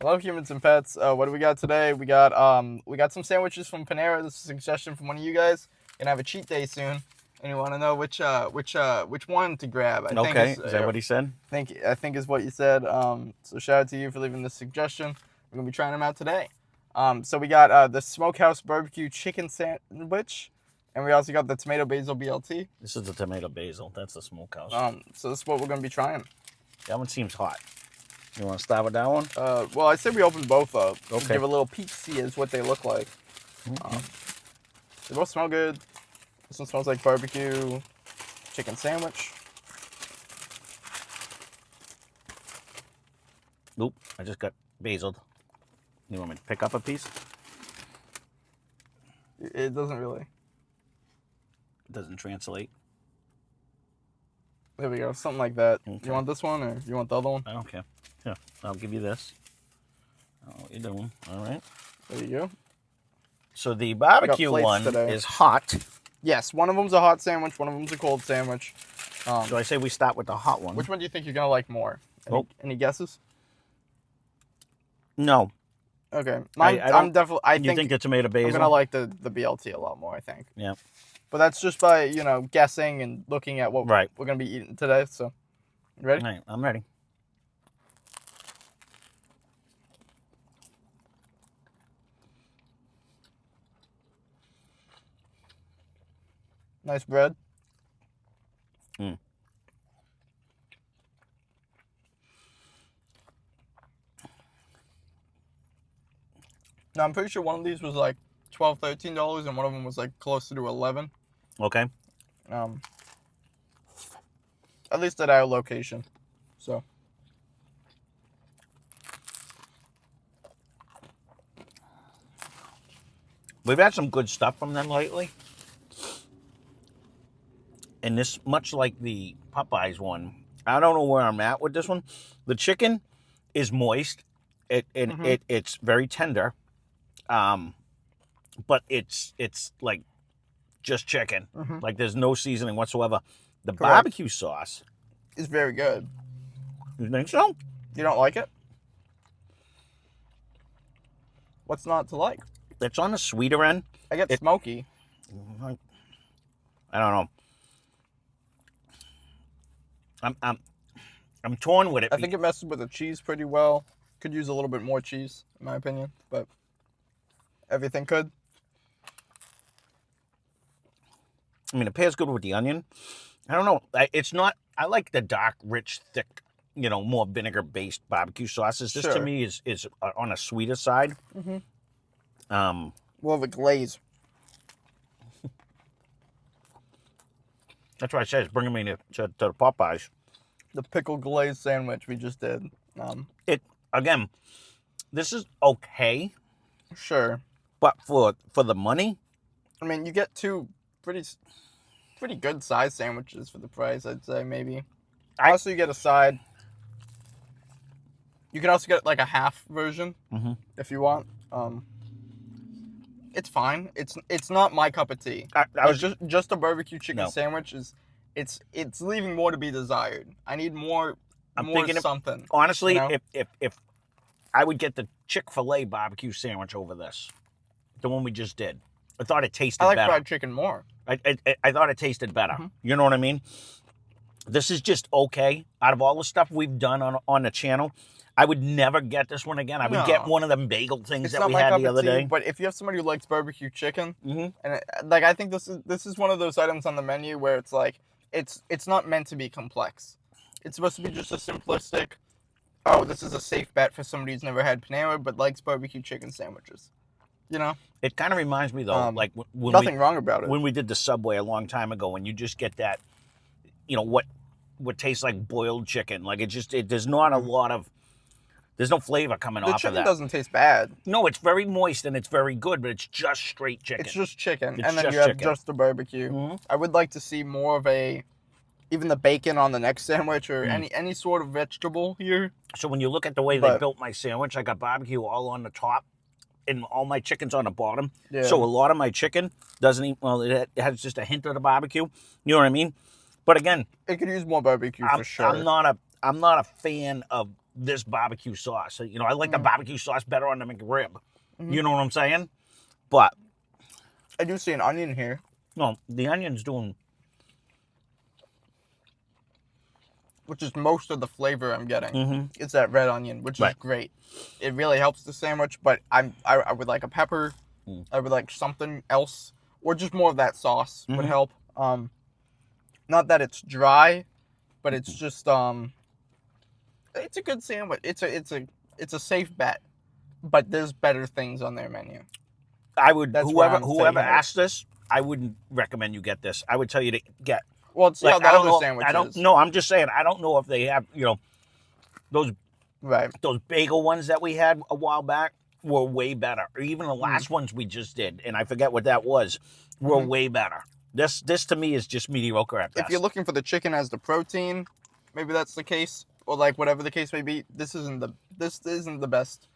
Hello, humans and pets. What do we got today? We got some sandwiches from Panera. This is a suggestion from one of you guys. Gonna have a cheat day soon, and you want to know which one to grab. I think Okay, is that what he said? I think is what you said. So shout out to you for leaving this suggestion. We're gonna be trying them out today. So we got the Smokehouse BBQ chicken sandwich, and we also got the tomato basil BLT. This is the tomato basil. That's the smokehouse. So this is what we're gonna be trying. That one seems hot. You want to start with that one? Well, I said we opened both up. Okay. Give a little peek, see is what they look like. They both smell good. This one smells like barbecue chicken sandwich. Oop, I just got basiled. You want me to pick up a piece? It doesn't really. It doesn't translate. There we go, something like that. Okay. You want this one or you want the other one? I don't care. Yeah, I'll give you this. Oh, what you doing? All right. There you go. So the barbecue plates one today. is hot. Yes, one of them's a hot sandwich, one of them's a cold sandwich. So I say we start with the hot one. Which one do you think you're gonna like more? Any guesses? No. Okay, I'm definitely. You think the tomato basil? I'm gonna like the BLT a lot more. I think. Yeah. But that's just by guessing and looking at what Right. we're gonna be eating today. So, you ready? All right, I'm ready. Nice bread. Mm. Now I'm pretty sure one of these was like $12, $13, and one of them was like closer to $11. Okay. At least at our location. So. We've had some good stuff from them lately. And this, much like the Popeyes one, I don't know where I'm at with this one. The chicken is moist. It's very tender. But it's like just chicken. Like there's no seasoning whatsoever. The barbecue sauce is very good. You think so? You don't like it? What's not to like? It's on the sweeter end. I get smoky. I don't know. I'm torn with it. I think it messes with the cheese pretty well. Could use a little bit more cheese, in my opinion, but everything could. I mean, it pairs good with the onion. I don't know. It's not. I like the dark, rich, thick, more vinegar-based barbecue sauces. This to me is on a sweeter side. More of a glaze. That's why I said it's bringing me to the Popeyes. The pickle glaze sandwich we just did. Again, this is okay. Sure. But for the money, I mean, you get two pretty good size sandwiches for the price, I'd say, maybe. Also, you get a side. You can also get like a half version if you want. It's fine. It's not my cup of tea. I was just a barbecue chicken sandwich it's leaving more to be desired. I need more. I'm thinking something. Honestly, if I would get the Chick-fil-A barbecue sandwich over this, the one we just did, I thought it tasted better. I like fried chicken more. I thought it tasted better. You know what I mean? This is just okay. Out of all the stuff we've done on the channel, I would never get this one again. I would get one of them bagel things that we had the other day. But if you have somebody who likes barbecue chicken, and I think this is one of those items on the menu where it's like it's not meant to be complex. It's supposed to be just a simplistic. Oh, this is a safe bet for somebody who's never had Panera but likes barbecue chicken sandwiches. It kind of reminds me though, like when nothing wrong about it. When we did the Subway a long time ago, and you just get that, what tastes like boiled chicken. Like there's not a lot of. There's no flavor coming off of that. The chicken doesn't taste bad. No, it's very moist and it's very good, but it's just straight chicken. It's just chicken, and then you have just the barbecue. I would like to see more of even the bacon on the next sandwich or any sort of vegetable here. So when you look at the way they built my sandwich, I got barbecue all on the top and all my chicken's on the bottom. Yeah. So a lot of my chicken doesn't even, it has just a hint of the barbecue. You know what I mean? But again, it could use more barbecue for sure. I'm not a fan of this barbecue sauce. You know, I like the barbecue sauce better on the McRib. You know what I'm saying? But I do see an onion here. No, the onion's doing... Which is most of the flavor I'm getting. It's that red onion, which is great. It really helps the sandwich, but I would like a pepper. I would like something else, or just more of that sauce would help. Not that it's dry, but it's just it's a good sandwich. It's a safe bet, but there's better things on their menu. I would whoever asked this, I wouldn't recommend you get this. I would tell you to get. Well, it's like, the other sandwiches. I don't know. I'm just saying. I don't know if they have, you know, those bagel ones that we had a while back were way better. Or even the last ones we just did, and I forget what that was, were way better. This to me is just mediocre at best. If you're looking for the chicken as the protein, maybe that's the case, or like whatever the case may be. This isn't the best. This isn't the best.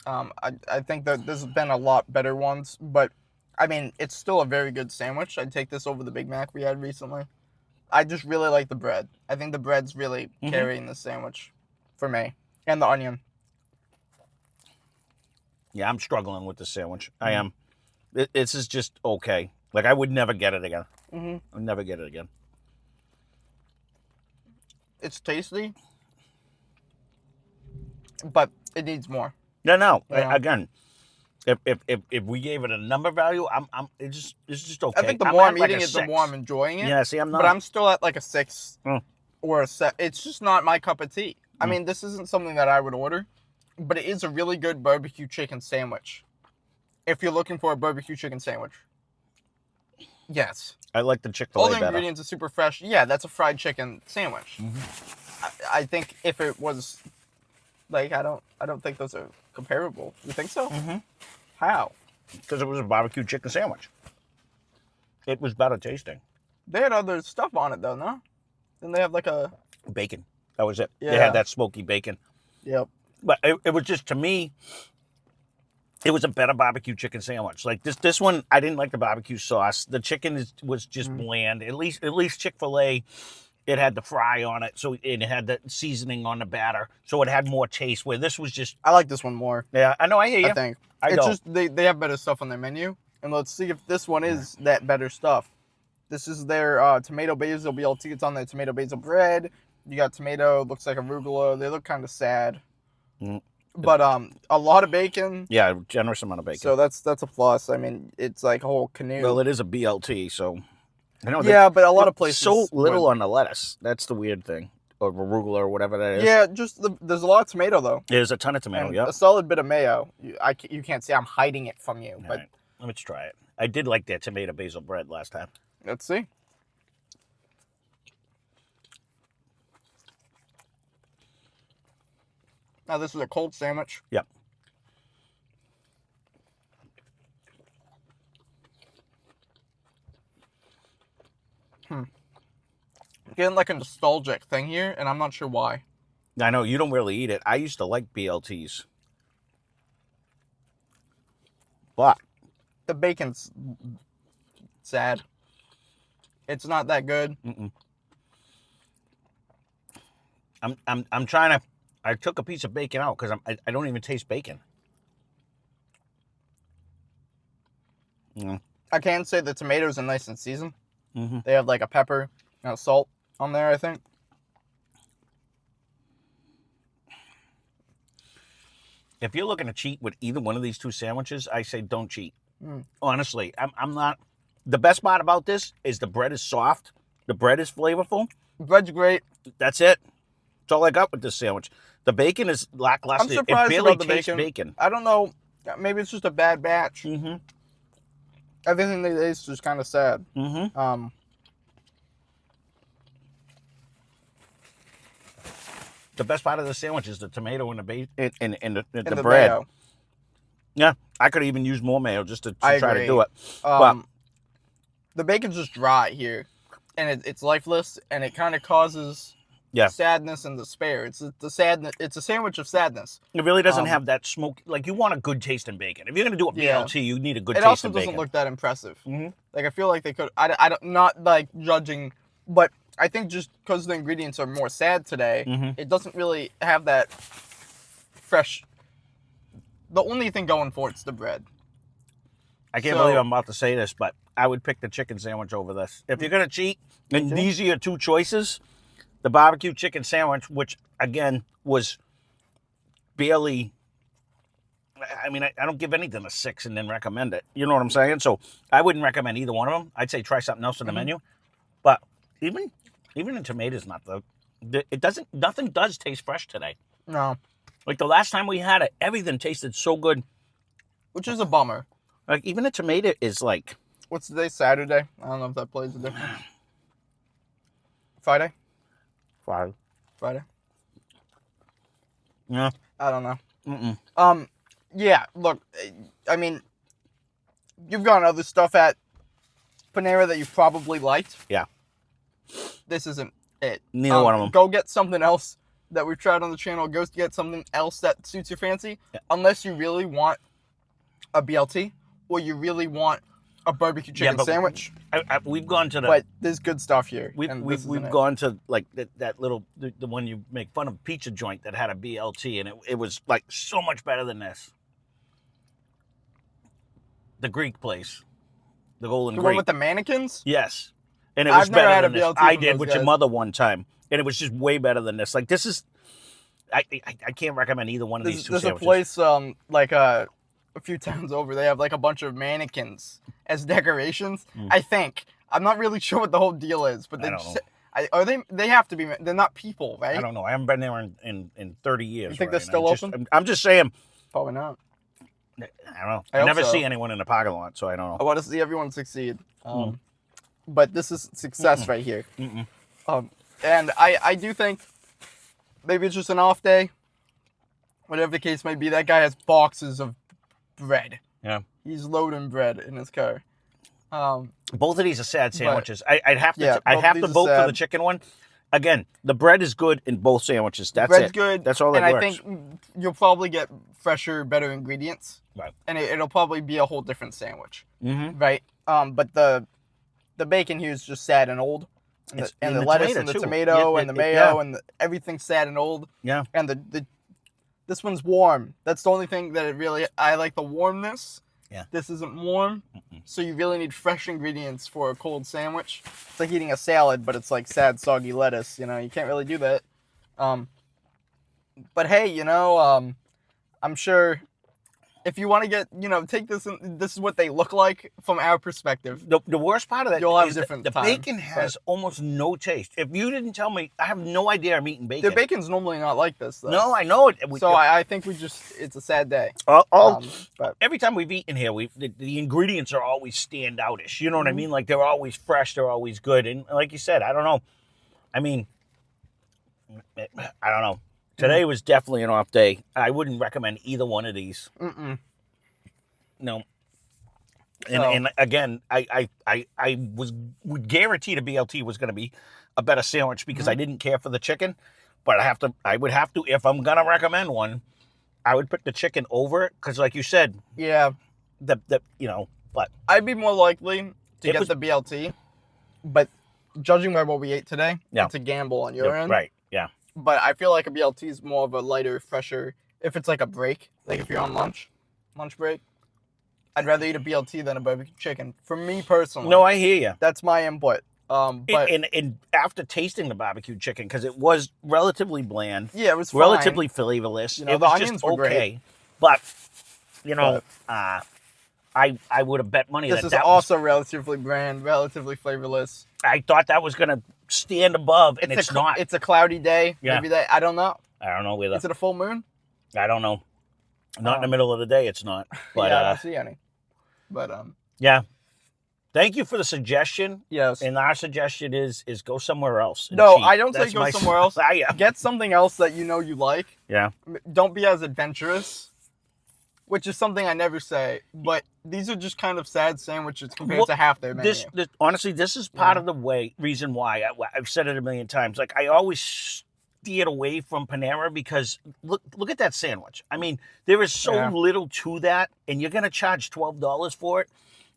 I think that there's been a lot better ones, but. I mean, it's still a very good sandwich. I'd take this over the Big Mac we had recently. I just really like the bread. I think the bread's really carrying the sandwich for me. And the onion. Yeah, I'm struggling with the sandwich. I am. This is just okay. Like, I would never get it again. I'd never get it again. It's tasty. But it needs more. No. Yeah. Again... If we gave it a number value, it's just okay. I think the more I'm eating it, the more I'm enjoying it. Yeah, see, I'm not. But I'm still at like a 6 or a 7. It's just not my cup of tea. I mean, this isn't something that I would order, but it is a really good barbecue chicken sandwich. If you're looking for a barbecue chicken sandwich. Yes. I like the Chick-fil-A All the better. ingredients are super fresh. Yeah, that's a fried chicken sandwich. I think if it was, like, I don't think those are comparable. You think so? How? Because it was a barbecue chicken sandwich. It was better tasting. They had other stuff on it, though, no? Didn't they have, like, a... Bacon. That was it. Yeah. They had that smoky bacon. Yep. But it was just, to me, it was a better barbecue chicken sandwich. Like, this one, I didn't like the barbecue sauce. The chicken was just bland. At least Chick-fil-A... It had the fry on it, so it had the seasoning on the batter, so it had more taste. Where this was just... I like this one more. Yeah, I know, I hear you. I think. It's just, they have better stuff on their menu, and let's see if this one is that better stuff. This is their tomato basil BLT. It's on their tomato basil bread. You got tomato, looks like arugula. They look kind of sad. But a lot of bacon. Yeah, generous amount of bacon. So that's a plus. I mean, it's like a whole canoe. Well, it is a BLT, so... I know but a lot of places... So little on the lettuce. That's the weird thing. Or arugula or whatever that is. Yeah, there's a lot of tomato, though. There's a ton of tomato, yeah. A solid bit of mayo. You can't see I'm hiding it from you. But right. Let me try it. I did like that tomato basil bread last time. Let's see. Now, this is a cold sandwich. Yep. Getting like a nostalgic thing here, and I'm not sure why. I know, you don't really eat it. I used to like BLTs. But the bacon's sad. It's not that good. I'm trying to... I took a piece of bacon out because I don't even taste bacon. I can say the tomatoes are nice and seasoned. They have like a pepper and salt on there, I think. If you're looking to cheat with either one of these two sandwiches, I say don't cheat. Honestly, I'm not... The best part about this is the bread is soft. The bread is flavorful. Bread's great. That's it. That's all I got with this sandwich. The bacon is lackluster. I'm surprised it barely about the tastes bacon. I don't know. Maybe it's just a bad batch. Everything they taste is kind of sad. The best part of the sandwich is the tomato and the bread. Mayo. Yeah, I could even use more mayo just to try to do it. The bacon's just dry here, and it's lifeless, and it kind of causes sadness and despair. It's the sadness. It's a sandwich of sadness. It really doesn't have that smoke. Like, you want a good taste in bacon. If you're gonna do a BLT, you need a good taste in bacon. It also doesn't look that impressive. Like, I feel like they could. I don't, not like judging, but I think just because the ingredients are more sad today, Mm-hmm. it doesn't really have that fresh. The only thing going for it's the bread. I can't believe I'm about to say this, but I would pick the chicken sandwich over this. If you're gonna cheat, and these are your two choices, the barbecue chicken sandwich, which again was barely. I mean, I don't give anything a 6 and then recommend it. You know what I'm saying? So I wouldn't recommend either one of them. I'd say try something else on the menu. But even the tomatoes, nothing does taste fresh today. No. Like the last time we had it, everything tasted so good. Which is a bummer. Like even the tomato is like. What's today? Saturday? I don't know if that plays a difference. Friday? Friday? Yeah. I don't know. Mm-mm. Yeah, look, I mean, you've got other stuff at Panera that you probably liked. Yeah. This isn't it. Neither one of them. Go get something else that we've tried on the channel. Go get something else that suits your fancy. Yeah. Unless you really want a BLT or you really want a barbecue chicken sandwich. We've gone to the. But there's good stuff here. We've gone to like that little the one you make fun of pizza joint that had a BLT and it was like so much better than this. The Greek place, the Golden The Greek. one with the mannequins? Yes, and it was I've never better had than a this. BLT I from did those with guys. your mother one time, and it was just way better than this. Like this is, I can't recommend either one of these two There's a sandwiches. place like a few towns over. They have like a bunch of mannequins as decorations. I think I'm not really sure what the whole deal is, but I don't know. are they? They have to be. They're not people, right? I don't know. I haven't been there in 30 years. You think right? they're still open? I'm just saying. Probably not. I don't know. I I hope never so. see anyone in the parking lot, so I don't know. I want to see everyone succeed. But this is success right here. And I do think maybe it's just an off day. Whatever the case may be, that guy has boxes of bread. Yeah. He's loading bread in his car. Both of these are sad sandwiches. I'd have to yeah, I'd both have of to these are vote for sad. the chicken one. Again, the bread is good in both sandwiches. That's Bread's it. good. That's all that and works. I think you'll probably get fresher, better ingredients. Right. And it'll probably be a whole different sandwich. Mm-hmm. Right. But the bacon here is just sad and old. And the lettuce tomato and the too. tomato Yeah, and the mayo yeah. and everything's sad and old. Yeah. And this one's warm. That's the only thing that I like the warmness. Yeah. This isn't warm. So you really need fresh ingredients for a cold sandwich. It's like eating a salad, but it's like sad, soggy lettuce. You know, you can't really do that. But hey, I'm sure if you want to get, take this, and this is what they look like from our perspective. The worst part of that You'll have is a different the time, bacon has almost no taste. If you didn't tell me, I have no idea I'm eating bacon. The bacon's normally not like this, though. No, I know it. So I think it's a sad day. But Every time we've eaten here, the ingredients are always standoutish. You know what I mean? Like they're always fresh, they're always good. And like you said, I don't know. I mean, I don't know. Today was definitely an off day. I wouldn't recommend either one of these. No. And again, I would guarantee the BLT was going to be a better sandwich because I didn't care for the chicken. But I would have to, if I'm going to recommend one, I would pick the chicken over it because, like you said, yeah, but I'd be more likely to get the BLT. But judging by what we ate today, it's a gamble on your end. Right, yeah. But I feel like a BLT is more of a lighter, fresher. If it's like a break, like if you're on lunch break, I'd rather eat a BLT than a barbecue chicken. For me personally. No, I hear you. That's my input. But and after tasting the barbecue chicken, because it was relatively bland. Yeah, it was fine. Relatively flavorless. It the was onions just were okay. great. But, I would have bet money this is also relatively bland, relatively flavorless. I thought that was going to stand above, and it's not. It's a cloudy day. Yeah. Maybe I don't know. I don't know either. Is it a full moon? I don't know. Not in the middle of the day, it's not. But yeah, I don't see any. But yeah. Thank you for the suggestion. Yes. And our suggestion is go somewhere else. and No, cheat. I don't That's say go my somewhere else. Yeah. Get something else that you know you like. Yeah. Don't be as adventurous, which is something I never say. But these are just kind of sad sandwiches compared to half their menu. Honestly, this is part of the reason why I've said it a million times. Like I always steered away from Panera because look at that sandwich. I mean, there is so little to that, and you're gonna charge $12 for it.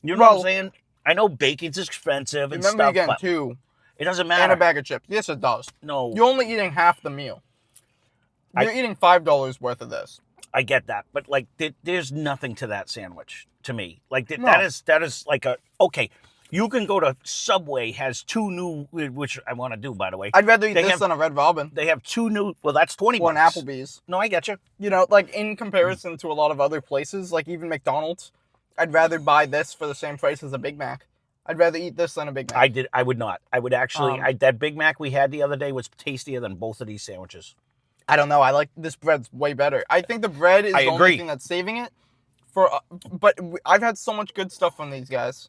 You know what I'm saying? I know bacon's expensive and Remember stuff. again but too, It doesn't matter. And a bag of chips. Yes, it does. No. You're only eating half the meal. You're eating $5 worth of this. I get that, but like, there's nothing to that sandwich to me. Like No. that is like okay. You can go to Subway, has 2 new, which I want to do, by the way. I'd rather eat this than a Red Robin. They have 2 new. Well, that's $20. Or an Applebee's. No, I get you. You know, like in comparison to a lot of other places, like even McDonald's, I'd rather buy this for the same price as a Big Mac. I'd rather eat this than a Big Mac. I would not. I would actually. That Big Mac we had the other day was tastier than both of these sandwiches. I don't know. I like this bread's way better. I think the bread is the only thing that's saving it. But I've had so much good stuff from these guys.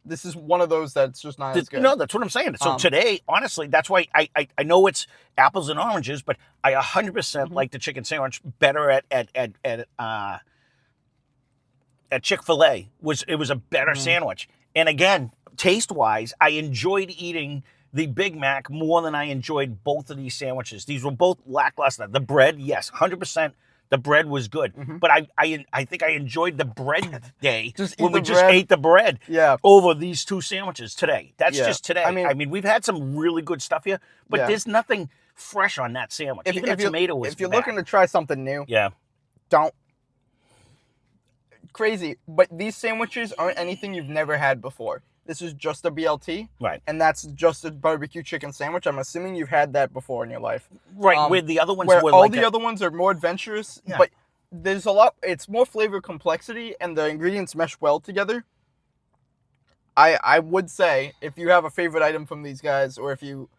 This is one of those that's just not as good. No, that's what I'm saying. So today, honestly, that's why I know it's apples and oranges, but I 100% like the chicken sandwich better at Chick-fil-A. It was a better sandwich. And again, taste-wise, I enjoyed eating the Big Mac more than I enjoyed both of these sandwiches. These were both lackluster. The bread, yes, 100%. The bread was good, but I think I enjoyed the bread day when we just ate the bread over these 2 sandwiches today. That's just today. I mean, we've had some really good stuff here, but there's nothing fresh on that sandwich. Even the tomato was If you're bad. looking to try something new, don't. Crazy, but these sandwiches aren't anything you've never had before. This is just a BLT, right? And that's just a barbecue chicken sandwich. I'm assuming you've had that before in your life, right? Where the other ones where were all like the other ones are more adventurous, but there's a lot. It's more flavor complexity, and the ingredients mesh well together. I would say if you have a favorite item from these guys, or if you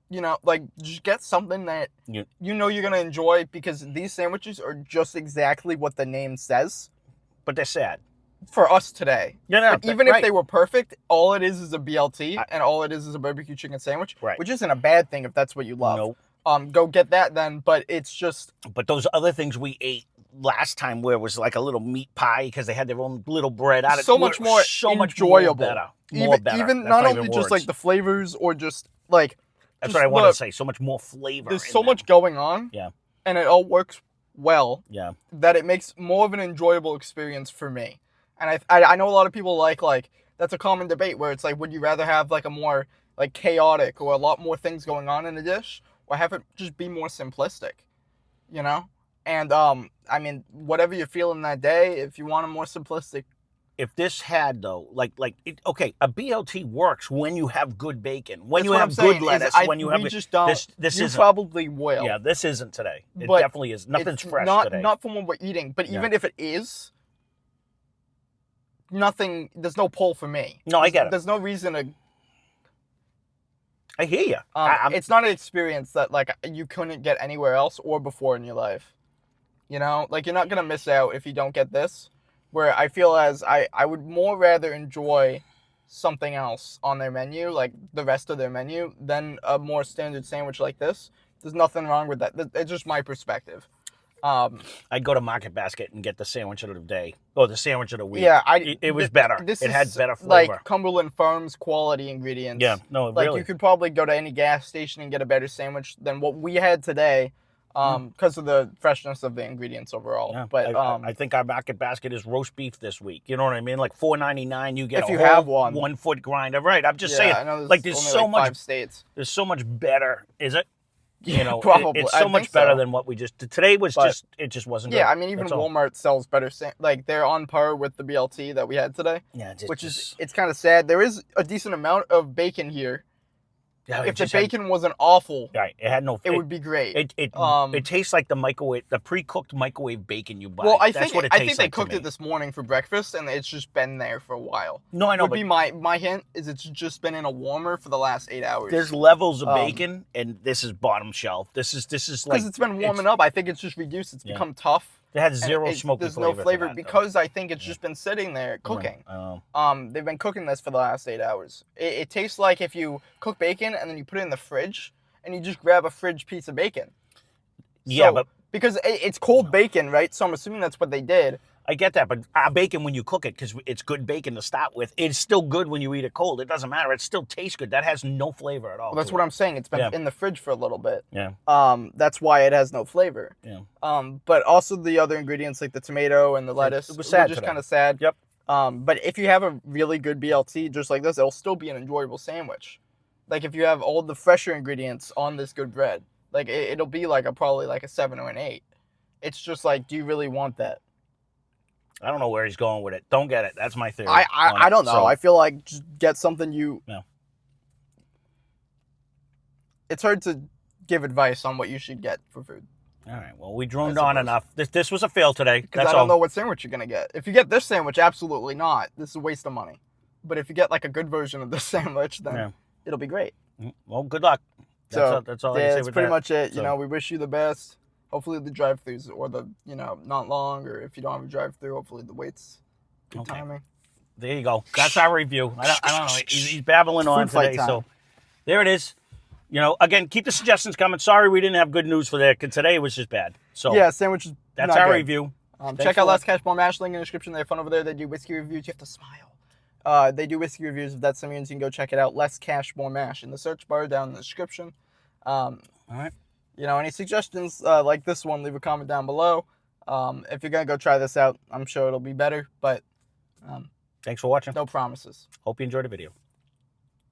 know, like, just get something that you know you're gonna enjoy, because these sandwiches are just exactly what the name says. But they're sad. For us today. But even if they were perfect, all it is a BLT, and all it is a barbecue chicken sandwich, which isn't a bad thing if that's what you love. Nope. Go get that then, but it's just... But those other things we ate last time, where it was like a little meat pie because they had their own little bread out of it. So much more enjoyable. More better. Even not only just like the flavors, or just like... That's what I want to say. So much more flavor. There's so much going on. Yeah. And it all works well. Yeah. That it makes more of an enjoyable experience for me. And I know a lot of people like that's a common debate where it's like, would you rather have like a more like chaotic or a lot more things going on in a dish, or have it just be more simplistic, you know? And I mean, whatever you're feeling that day, if you want a more simplistic. If this had though, okay, a BLT works when you have good bacon, when you have good lettuce, when you have just don't. This you probably will. Yeah, this isn't today. It definitely is. Nothing's fresh today. Not from what we're eating, but even if it is. Nothing. There's no pull for me. No, I get it. There's no reason to. I hear you. It's not an experience that like you couldn't get anywhere else or before in your life. You know, like you're not gonna miss out if you don't get this. Where I feel as I would more rather enjoy something else on their menu, like the rest of their menu, than a more standard sandwich like this. There's nothing wrong with that. It's just my perspective. I'd go to Market Basket and get the sandwich of the day or the sandwich of the week. Yeah, it was better. It had better flavor. Like Cumberland Farms quality ingredients. Yeah, no, like really. You could probably go to any gas station and get a better sandwich than what we had today, because of the freshness of the ingredients overall. Yeah, but I think our Market Basket is roast beef this week. You know what I mean? Like $4.99, you get if a you whole have one 1 foot grinder. Right? I'm just saying. I know like there's only so much. 5 states. There's so much better. Is it? You know, probably. It's so much better than what we just did. Today was it just wasn't good. Yeah, I mean, even Walmart sells better, like they're on par with the BLT that we had today. Yeah, it's kind of sad. There is a decent amount of bacon here. Yeah, if the bacon wasn't awful, right, it would be great. It tastes like the pre-cooked microwave bacon you buy. Well, I think they cooked it this morning for breakfast, and it's just been there for a while. No, I know. Would be my hint is it's just been in a warmer for the last 8 hours. There's levels of bacon, and this is bottom shelf. This is like because it's been warming up. I think it's just reduced. It's become tough. It has zero smoky There's flavor. no flavor that, because I think it's just been sitting there cooking. They've been cooking this for the last 8 hours. It tastes like if you cook bacon and then you put it in the fridge and you just grab a fridge piece of bacon. Yeah, but because it's cold bacon, right? So I'm assuming that's what they did. I get that, but our bacon, when you cook it, because it's good bacon to start with, it's still good when you eat it cold. It doesn't matter. It still tastes good. That has no flavor at all. Well, that's what I'm saying. It's been in the fridge for a little bit. Yeah. That's why it has no flavor. Yeah. But also the other ingredients like the tomato and the lettuce it was sad just kind of sad. Yep. But if you have a really good BLT just like this, it'll still be an enjoyable sandwich. like if you have all the fresher ingredients on this good bread, like it'll be like probably like a 7 or an 8. It's just like, do you really want that? I don't know where he's going with it. Don't get it. That's my theory. I don't know. So, I feel like just get something you. No. It's hard to give advice on what you should get for food. All right. Well, we droned on enough. This was a fail today. Because I don't know what sandwich you're gonna get. If you get this sandwich, absolutely not. This is a waste of money. But if you get like a good version of this sandwich, then it'll be great. Well, good luck. That's all I can say with that's pretty much it. So. You know, we wish you the best. Hopefully the drive-thrus or the, not long, or if you don't have a drive-thru, hopefully the wait's good timing. There you go. That's our review. I don't know. He's babbling on today. So there it is. Again, keep the suggestions coming. Sorry we didn't have good news for that, because today was just bad. So yeah, sandwich is that's our review. Check out Last Cash Bar Mash, link in the description. They have fun over there. They do whiskey reviews. You have to smile. They do whiskey reviews. If that's something, you can go check it out. Less Cash More Mash in the search bar down in the description. All right. Any suggestions like this one, leave a comment down below. If you're going to go try this out, I'm sure it'll be better, but thanks for watching. No promises. Hope you enjoyed the video.